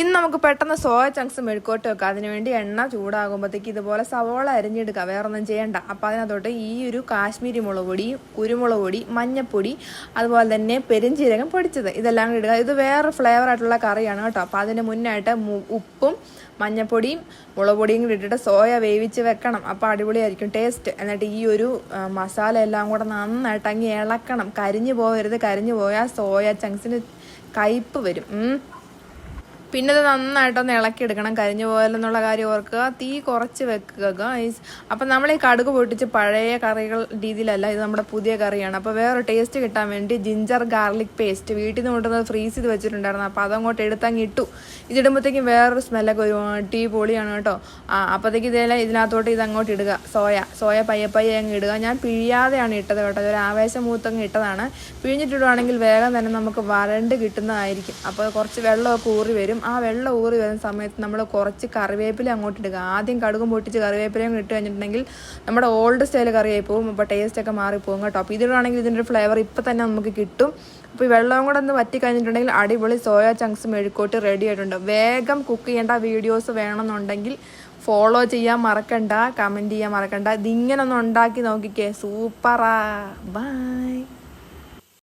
ഇന്ന് നമുക്ക് പെട്ടെന്ന് സോയ ചങ്ക്സ് മെഴുക്കോട്ട് വെക്കാം. അതിനുവേണ്ടി എണ്ണ ചൂടാകുമ്പോഴത്തേക്ക് ഇതുപോലെ സവോള അരിഞ്ഞെടുക്കുക, വേറൊന്നും ചെയ്യണ്ട. അപ്പോൾ അതിനകത്തോട്ട് ഈ ഒരു കാശ്മീരി മുളക് പൊടി, കുരുമുളക് പൊടി, മഞ്ഞൾപ്പൊടി, അതുപോലെ തന്നെ പെരുംജീരകം പൊടിച്ചത്, ഇതെല്ലാം കൂടി ഇടുക. ഇത് വേറെ ഫ്ലേവർ ആയിട്ടുള്ള കറിയാണ് കേട്ടോ. അപ്പോൾ അതിന് മുന്നായിട്ട് ഉപ്പും മഞ്ഞൾപ്പൊടിയും മുളക് പൊടിയും കൂടി ഇട്ടിട്ട് സോയ വേവിച്ച് വെക്കണം. അപ്പോൾ അടിപൊളിയായിരിക്കും ടേസ്റ്റ്. എന്നിട്ട് ഈ ഒരു മസാല എല്ലാം കൂടെ നന്നായിട്ട് അങ്ങ് ഇളക്കണം. കരിഞ്ഞു പോകരുത്. കരിഞ്ഞു പോയാൽ സോയ ചങ്ക്സിന് കയ്പ്പ് വരും. പിന്നെ ഇത് നന്നായിട്ടൊന്ന് ഇളക്കിയെടുക്കണം, കരിഞ്ഞു പോയാലെന്നുള്ള കാര്യം ഓർക്കുക. തീ കുറച്ച് വെക്കുക ഗൈസ്. അപ്പം നമ്മൾ ഈ കടുക് പൊട്ടിച്ച് പഴയ കറികൾ രീതിയിലല്ല, ഇത് നമ്മുടെ പുതിയ കറിയാണ്. അപ്പോൾ വേറെ ടേസ്റ്റ് കിട്ടാൻ വേണ്ടി ജിഞ്ചർ ഗാർലിക് പേസ്റ്റ് വീട്ടിൽ നിന്ന് കൊണ്ടുവന്നത് ഫ്രീസ് ചെയ്ത് വെച്ചിട്ടുണ്ടായിരുന്നു. അപ്പോൾ അതങ്ങോട്ട് എടുത്തങ്ങ് ഇട്ടു. ഇതിടുമ്പോഴത്തേക്കും വേറൊരു സ്മെല്ലൊക്കെ ഒരു ടീ പൊളിയാണ് കേട്ടോ. അപ്പോഴത്തേക്ക് ഇതിനകത്തോട്ട് ഇതങ്ങോട്ട് ഇടുക. സോയ പയ്യെ അങ്ങ് ഇടുക. ഞാൻ പിഴിയാതെയാണ് ഇട്ടത് കേട്ടോ, ഒരു ആവേശം മൂത്തങ്ങ് ഇട്ടതാണ്. പിഴിഞ്ഞിട്ടിടുവാണെങ്കിൽ വേഗം തന്നെ നമുക്ക് വരണ്ട് കിട്ടുന്നതായിരിക്കും. അപ്പോൾ കുറച്ച് വെള്ളമൊക്കെ ഊറി വരും. ആ വെള്ളം ഊറി വരുന്ന സമയത്ത് നമ്മൾ കുറച്ച് കറിവേപ്പില അങ്ങോട്ട് ഇടുക. ആദ്യം കടുകും പൊട്ടിച്ച് കറിവേപ്പിലയും ഇട്ട് കഴിഞ്ഞിട്ടുണ്ടെങ്കിൽ നമ്മുടെ ഓൾഡ് സ്റ്റൈൽ കറിയായി പോകും. അപ്പോൾ ടേസ്റ്റൊക്കെ മാറിപ്പോകും കേട്ടോ. അപ്പോൾ ഇതിലാണെങ്കിൽ ഇതിൻ്റെ ഒരു ഫ്ലേവർ ഇപ്പം തന്നെ നമുക്ക് കിട്ടും. അപ്പോൾ ഈ വെള്ളം കൂടെ ഒന്ന് വറ്റി കഴിഞ്ഞിട്ടുണ്ടെങ്കിൽ അടിപൊളി സോയ ചങ്ക്സ് മെഴുക്കോട്ട് റെഡി ആയിട്ടുണ്ട്. വേഗം കുക്ക് ചെയ്യേണ്ട വീഡിയോസ് വേണമെന്നുണ്ടെങ്കിൽ ഫോളോ ചെയ്യാൻ മറക്കണ്ട, കമൻറ്റ് ചെയ്യാൻ മറക്കണ്ട. ഇതിങ്ങനെ ഒന്ന് ഉണ്ടാക്കി നോക്കിക്കേ, സൂപ്പറാ. ബൈ.